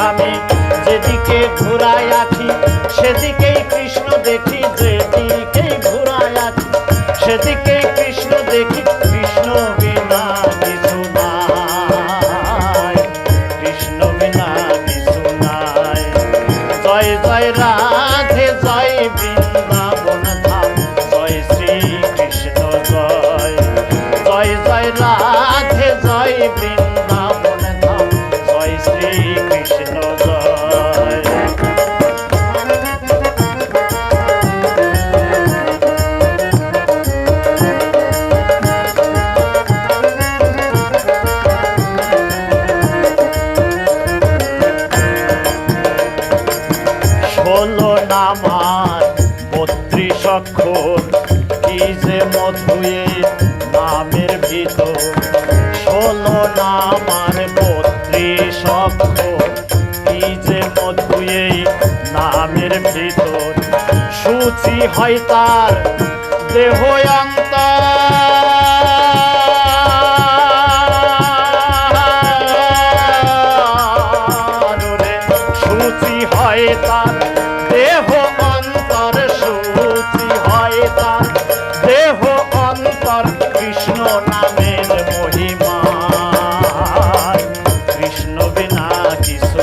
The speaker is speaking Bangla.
আমি যেদিকে ঘুরাই আছি সেদিকেই কৃষ্ণ দেখি, যেদিকেই ঘুরাই আছি সেদিকেই কৃষ্ণ দেখি। কৃষ্ণ বিনা কিছু নাই, কৃষ্ণ বিনা কিছু নাই। জয় জয় রাধে জয় বৃন্দাবন ধাম, জয় শ্রী কৃষ্ণ জয়। জয় জয় রাধে জয় বৃন্দাবন ধাম, জয় শ্রী কৃষ্ণ জয়। ষোলো নামার 32 অক্ষর, কি যে মধুয়ে নামের ভিতর। 16 নামার 32 অক্ষর, কি যে মধুয়ে নামের ভিতর। সূচি হয় তার দেহ অন্তরে, সূচি হয় তার দেহ অন্তর, সূচি হয় তার দেহ অন্তর। কৃষ্ণ নামের মহিমা, কৃষ্ণ বিনা কিছু